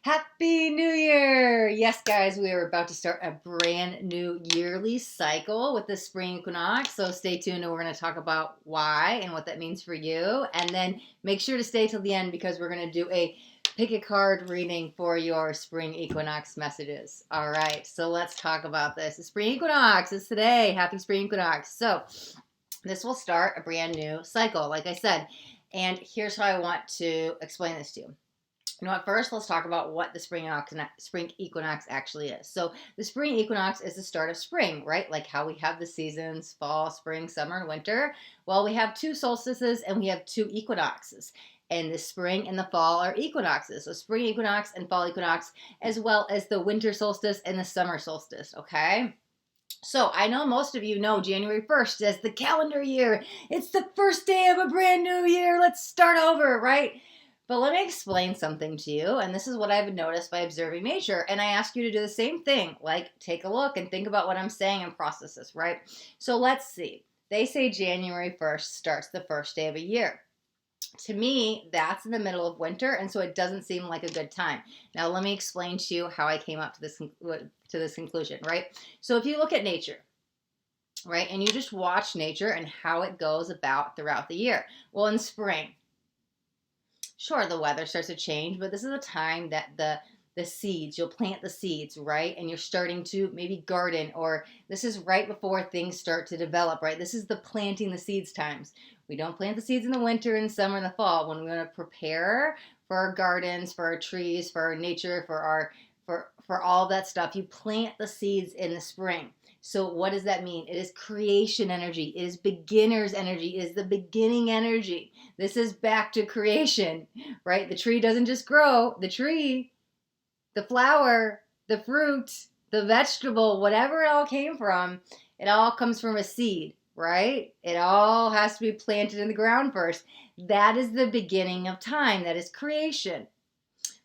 Happy New Year! Yes, guys, we are about to start a brand new yearly cycle with the spring equinox. So stay tuned and we're going to talk about why and what that means for you. And then make sure to stay till the end because we're going to do a pick a card reading for your spring equinox messages. All right, so let's talk about this. The spring equinox is today. Happy spring equinox. So this will start a brand new cycle, like I said. And here's how I want to explain this to you. You know what, first let's talk about what the spring equinox actually is. So the spring equinox is the start of spring, right? Like how we have the seasons, fall, spring, summer, and winter. Well, we have two solstices and we have two equinoxes. And the spring and the fall are equinoxes. So spring equinox and fall equinox, as well as the winter solstice and the summer solstice, okay? So I know most of you know January 1st as the calendar year. It's the first day of a brand new year. Let's start over, right? But let me explain something to you, and this is what I've noticed by observing nature, and I ask you to do the same thing, like take a look and think about what I'm saying and process this, right? So let's see. They say January 1st starts the first day of a year. To me, that's in the middle of winter, and so it doesn't seem like a good time. Now, let me explain to you how I came up to this conclusion, right? So if you look at nature, right, and you just watch nature and how it goes about throughout the year. Well, in spring, sure, the weather starts to change, but this is a time that the seeds, you'll plant the seeds, right? And you're starting to maybe garden, or this is right before things start to develop, right? This is the planting the seeds times. We don't plant the seeds in the winter and summer and the fall when we want to prepare for our gardens, for our trees, for our nature, for all that stuff. You plant the seeds in the spring. So what does that mean? It is creation energy. It is beginner's energy. It is the beginning energy. This is back to creation, right? The tree doesn't just grow. The tree, the flower, the fruit, the vegetable, whatever it all came from, it all comes from a seed, right? It all has to be planted in the ground first. That is the beginning of time. That is creation.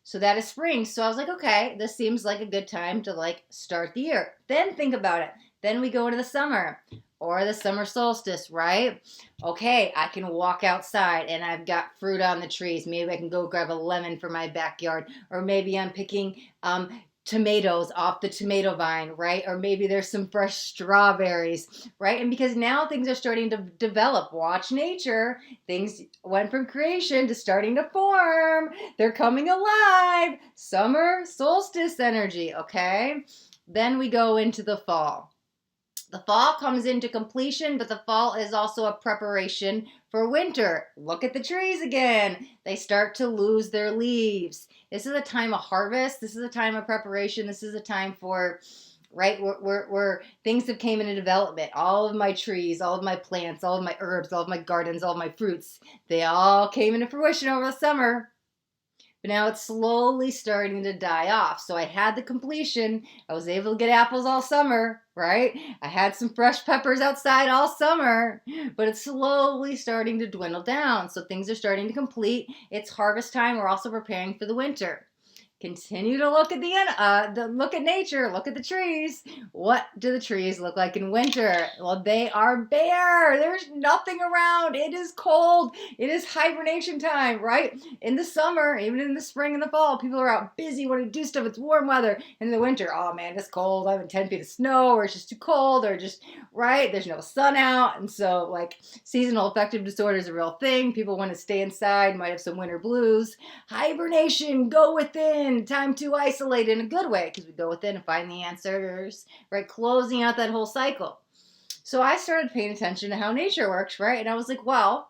So that is spring. So I was like, okay, this seems like a good time to start the year. Then think about it. Then we go into the summer or the summer solstice, right? Okay, I can walk outside and I've got fruit on the trees. Maybe I can go grab a lemon for my backyard, or maybe I'm picking tomatoes off the tomato vine, right? Or maybe there's some fresh strawberries, right? And because now things are starting to develop, watch nature, things went from creation to starting to form. They're coming alive. Summer solstice energy, okay? Then we go into the fall. The fall comes into completion, but the fall is also a preparation for winter. Look at the trees again. They start to lose their leaves. This is a time of harvest. This is a time of preparation. This is a time for, right, where things have came into development. All of my trees, all of my plants, all of my herbs, all of my gardens, all of my fruits, they all came into fruition over the summer. But now it's slowly starting to die off. So I had the completion. I was able to get apples all summer, right? I had some fresh peppers outside all summer, but it's slowly starting to dwindle down. So things are starting to complete. It's harvest time. We're also preparing for the winter. Continue to look at look at nature, look at the trees. What do the trees look like in winter? Well, they are bare. There's nothing around. It is cold. It is hibernation time, right? In the summer, even in the spring and the fall, people are out busy wanting to do stuff. It's warm weather. In the winter, oh man, it's cold. I'm in 10 feet of snow, or it's just too cold, or just, right? There's no sun out. And so, seasonal affective disorder is a real thing. People want to stay inside, might have some winter blues. Hibernation, go within. Time to isolate in a good way, because we go within and find the answers, right? Closing out that whole cycle. So I started paying attention to how nature works, right? And I was like, well,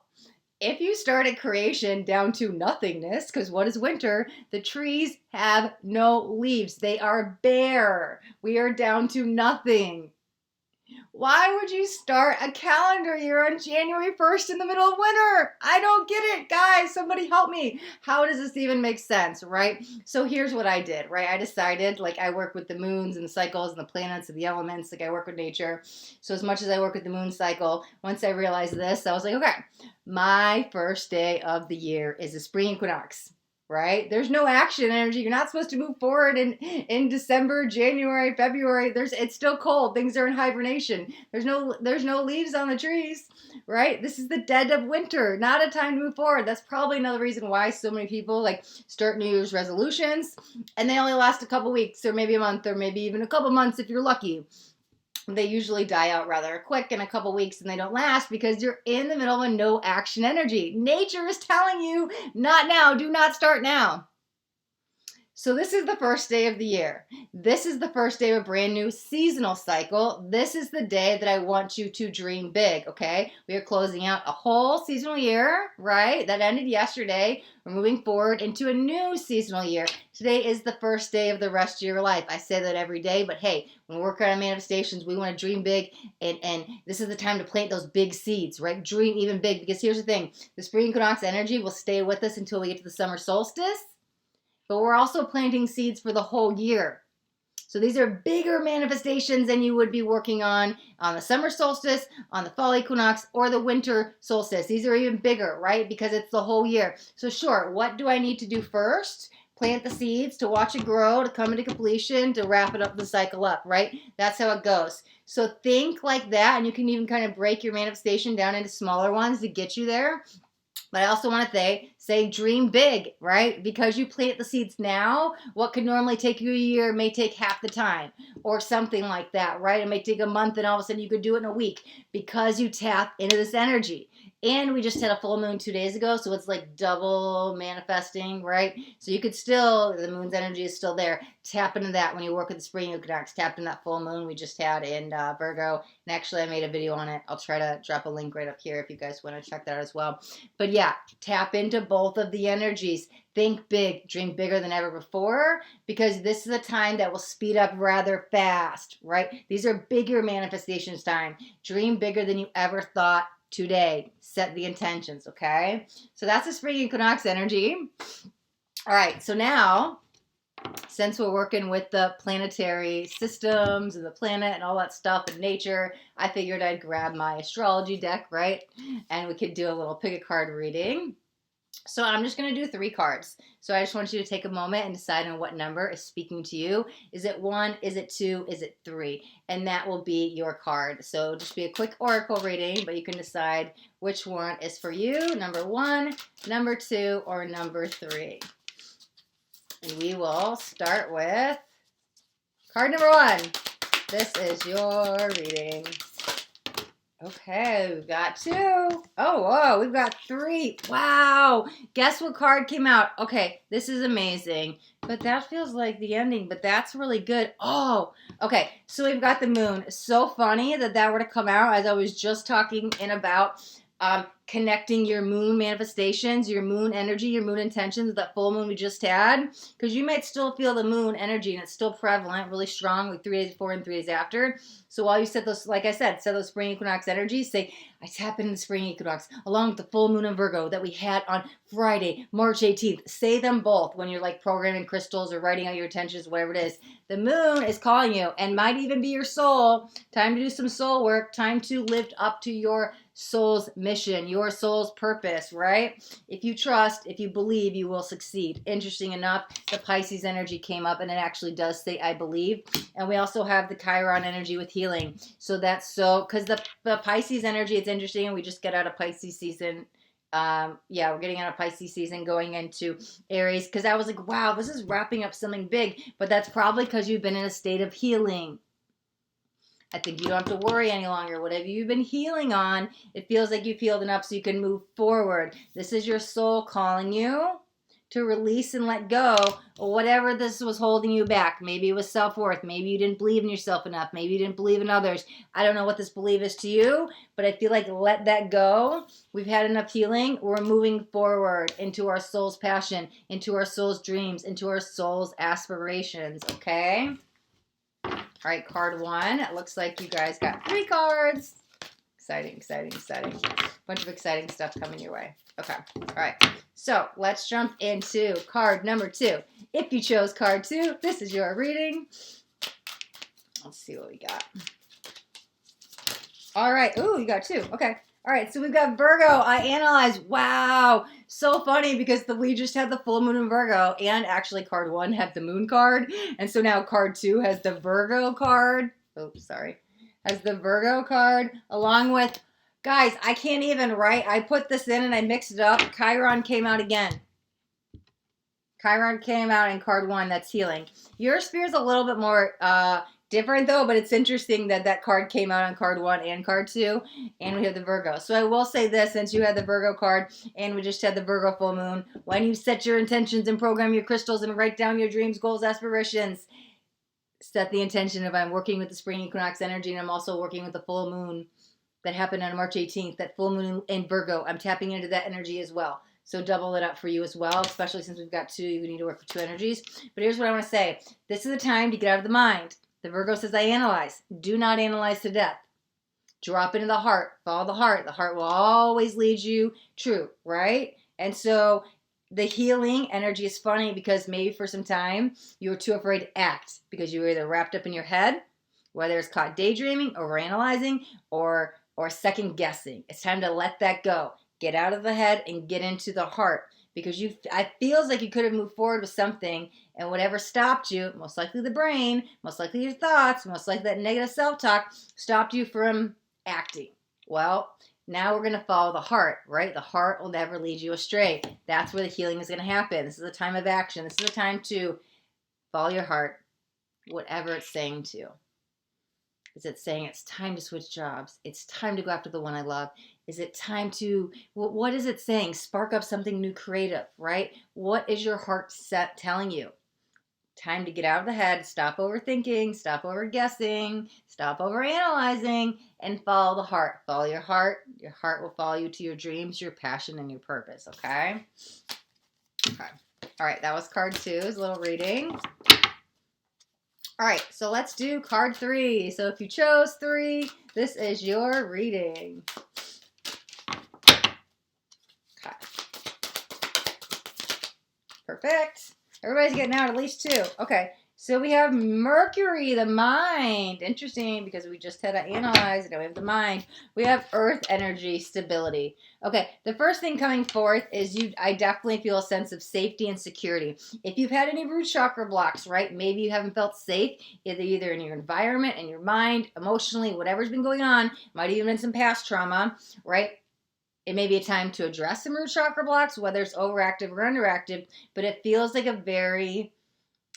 if you started creation down to nothingness, because what is winter? The trees have no leaves. They are bare. We are down to nothing. Why would you start a calendar year on January 1st in the middle of winter? I don't get it, guys. Somebody help me. How does this even make sense, right? So here's what I did, right? I decided, I work with the moons and the cycles and the planets and the elements, I work with nature. So as much as I work with the moon cycle, once I realized this, I was like, okay, my first day of the year is the spring equinox. right? There's no action energy. You're not supposed to move forward in December, January, February. It's still cold. Things are in hibernation. There's no leaves on the trees, right? This is the dead of winter, not a time to move forward. That's probably another reason why so many people like start New Year's resolutions and they only last a couple weeks or maybe a month or maybe even a couple months if you're lucky. They usually die out rather quick in a couple weeks and they don't last because you're in the middle of a no action energy. Nature is telling you, not now, do not start now. So this is the first day of the year. This is the first day of a brand new seasonal cycle. This is the day that I want you to dream big, okay? We are closing out a whole seasonal year, right? That ended yesterday. We're moving forward into a new seasonal year. Today is the first day of the rest of your life. I say that every day, but hey, when we're working on manifestations, we want to dream big, and this is the time to plant those big seeds, right? Dream even big, because here's the thing. The spring equinox energy will stay with us until we get to the summer solstice. But we're also planting seeds for the whole year. So these are bigger manifestations than you would be working on the summer solstice, on the fall equinox, or the winter solstice. These are even bigger, right? Because it's the whole year. So sure, what do I need to do first? Plant the seeds, to watch it grow, to come into completion, to wrap it up, the cycle up, right? That's how it goes. So think like that, and you can even kind of break your manifestation down into smaller ones to get you there. But I also want to say dream big, right? Because you plant the seeds now, what could normally take you a year may take half the time or something like that, right? It may take a month and all of a sudden you could do it in a week because you tap into this energy. And we just had a full moon 2 days ago, so it's like double manifesting, right? So you could still, the moon's energy is still there. Tap into that when you work with the spring equinox. Tap into that full moon we just had in Virgo. And actually, I made a video on it. I'll try to drop a link right up here if you guys want to check that out as well. But yeah, tap into both of the energies. Think big, dream bigger than ever before, because this is a time that will speed up rather fast, right? These are bigger manifestations time. Dream bigger than you ever thought today. Set the intentions, okay? So that's the spring equinox energy. All right, so now, since we're working with the planetary systems and the planet and all that stuff and nature, I figured I'd grab my astrology deck, right? And we could do a little pick a card reading. So I'm just going to do 3 cards. So I just want you to take a moment and decide on what number is speaking to you. Is it 1? Is it 2? Is it 3? And that will be your card. So just be a quick oracle reading, but you can decide which one is for you. Number 1, number 2, or number 3. And we will start with card number 1. This is your reading. Okay, we've got 2. Oh, whoa, we've got 3. Wow. Guess what card came out? Okay, this is amazing. But that feels like the ending, but that's really good. Oh, okay, so we've got the moon. So funny that were to come out as I was just talking about connecting your moon manifestations, your moon energy, your moon intentions with that full moon we just had. Because you might still feel the moon energy and it's still prevalent, really strong, like 3 days before and 3 days after. So while you set those, like I said, set those spring equinox energies, say, I tap into the spring equinox along with the full moon in Virgo that we had on Friday, March 18th. Say them both when you're like programming crystals or writing out your intentions, whatever it is. The moon is calling you and might even be your soul. Time to do some soul work. Time to live up to your soul's mission, your soul's purpose, right? If you trust, if you believe, you will succeed. Interesting enough, the Pisces energy came up and it actually does say, I believe. And we also have the Chiron energy with healing. So that's so, because the Pisces energy, it's interesting. We just get out of Pisces season. Yeah, we're getting out of Pisces season going into Aries, because I was like, wow, this is wrapping up something big. But that's probably because you've been in a state of healing. I think you don't have to worry any longer. Whatever you've been healing on, it feels like you've healed enough so you can move forward. This is your soul calling you to release and let go of whatever this was holding you back. Maybe it was self-worth. Maybe you didn't believe in yourself enough. Maybe you didn't believe in others. I don't know what this belief is to you, but I feel like let that go. We've had enough healing. We're moving forward into our soul's passion, into our soul's dreams, into our soul's aspirations, okay? All right, card 1. It looks like you guys got 3 cards. Exciting, exciting, exciting. Bunch of exciting stuff coming your way. Okay, all right. So let's jump into card number 2. If you chose card 2, this is your reading. Let's see what we got. All right. Ooh, you got 2. Okay. All right, so we've got Virgo. I analyzed. Wow, so funny because we just had the full moon in Virgo, and actually card 1 had the moon card, and so now card 2 has the Virgo card. Oops, sorry, has the Virgo card along with. Guys, I can't even write. I put this in and I mixed it up. Chiron came out again. Chiron came out in card 1. That's healing. Your sphere is a little bit more different though, but it's interesting that that card came out on card 1 and card 2, and we have the Virgo. So I will say this, since you had the Virgo card and we just had the Virgo full moon, when you set your intentions and program your crystals and write down your dreams, goals, aspirations, set the intention of I'm working with the spring equinox energy, and I'm also working with the full moon that happened on March 18th, that full moon in Virgo. I'm tapping into that energy as well. So double it up for you as well, especially since we've got 2, you need to work with 2 energies. But here's what I want to say. This is the time to get out of the mind. The Virgo says, I analyze. Do not analyze to death. Drop into the heart. Follow the heart. The heart will always lead you true, right? And so the healing energy is funny because maybe for some time you were too afraid to act because you were either wrapped up in your head, whether it's caught daydreaming, overanalyzing, or second guessing. It's time to let that go. Get out of the head and get into the heart, because I feels like you could have moved forward with something, and whatever stopped you, most likely the brain, most likely your thoughts, most likely that negative self-talk, stopped you from acting. Well, now we're going to follow the heart, right? The heart will never lead you astray. That's where the healing is going to happen. This is a time of action. This is a time to follow your heart, whatever it's saying to you. Is it saying it's time to switch jobs? It's time to go after the one I love. Is it time to, what is it saying? Spark up something new creative, right? What is your heart set telling you? Time to get out of the head, stop overthinking, stop overguessing, stop overanalyzing, and follow the heart. Follow your heart. Your heart will follow you to your dreams, your passion, and your purpose, okay? Okay. All right, that was card 2's little reading. All right, so let's do card 3. So if you chose 3, this is your reading. Okay. Perfect. Everybody's getting out at least 2. Okay, so we have Mercury, the mind. Interesting, because we just had to analyze, and now we have the mind. We have earth energy, stability. Okay, the first thing coming forth is I definitely feel a sense of safety and security. If you've had any root chakra blocks, right, maybe you haven't felt safe, either in your environment, in your mind, emotionally, whatever's been going on, might even been some past trauma, right? It may be a time to address some root chakra blocks, whether it's overactive or underactive, but it feels like a very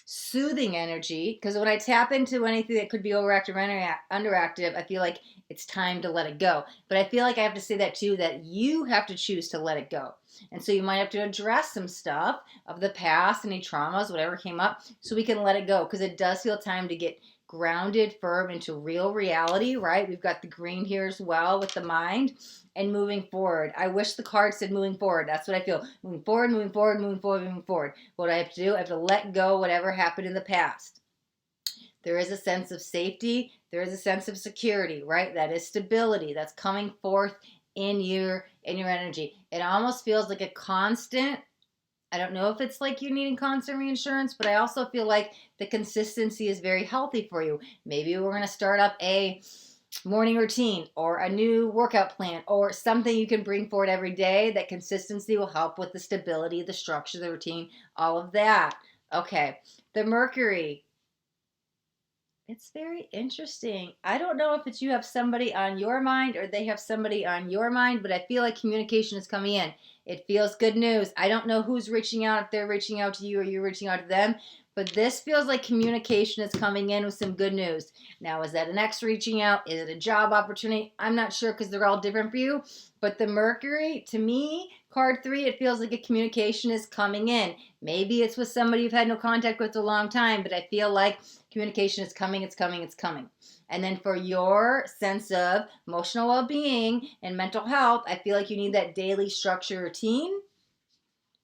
soothing energy, because when I tap into anything that could be overactive or underactive, I feel like it's time to let it go. But I feel like I have to say that too, that you have to choose to let it go. And so you might have to address some stuff of the past, any traumas, whatever came up, so we can let it go, because it does feel time to get grounded, firm into real reality, right? We've got the green here as well with the mind. And moving forward. I wish the card said moving forward. That's what I feel. Moving forward, moving forward, moving forward, moving forward. What do I have to do? I have to let go whatever happened in the past. There is a sense of safety. There is a sense of security, right? That is stability. That's coming forth in your energy. It almost feels like a constant. I don't know if it's like you needing constant reinsurance, but I also feel like the consistency is very healthy for you. Maybe we're going to start up a morning routine or a new workout plan or something you can bring forward every day. That consistency will help with the stability, the structure, the routine, all of that. Okay, the Mercury. It's very interesting. I don't know if it's you have somebody on your mind or they have somebody on your mind, but I feel like communication is coming in. It feels good news. I don't know who's reaching out, if they're reaching out to you or you're reaching out to them, but this feels like communication is coming in with some good news. Now, is that an ex reaching out? Is it a job opportunity? I'm not sure, because they're all different for you. But the Mercury, to me, card 3, it feels like a communication is coming in. Maybe it's with somebody you've had no contact with a long time, but I feel like communication is coming, it's coming, it's coming. And then for your sense of emotional well-being and mental health, I feel like you need that daily structure routine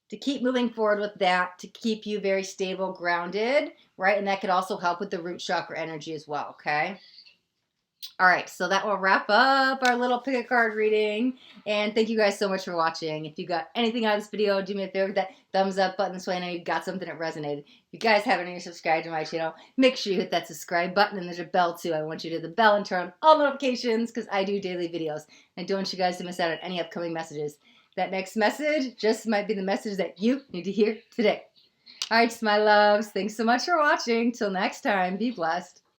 to keep moving forward with that, to keep you very stable, grounded, right? And that could also help with the root chakra energy as well, okay? All right, so that will wrap up our little pick a card reading. And thank you guys so much for watching. If you got anything out of this video, do me a favor, that thumbs up button so I know you got something that resonated. If you guys haven't already subscribed to my channel, make sure you hit that subscribe button, and there's a bell too. I want you to hit the bell and turn on all notifications because I do daily videos. I don't want you guys to miss out on any upcoming messages. That next message just might be the message that you need to hear today. All right, my loves, thanks so much for watching. Till next time, be blessed.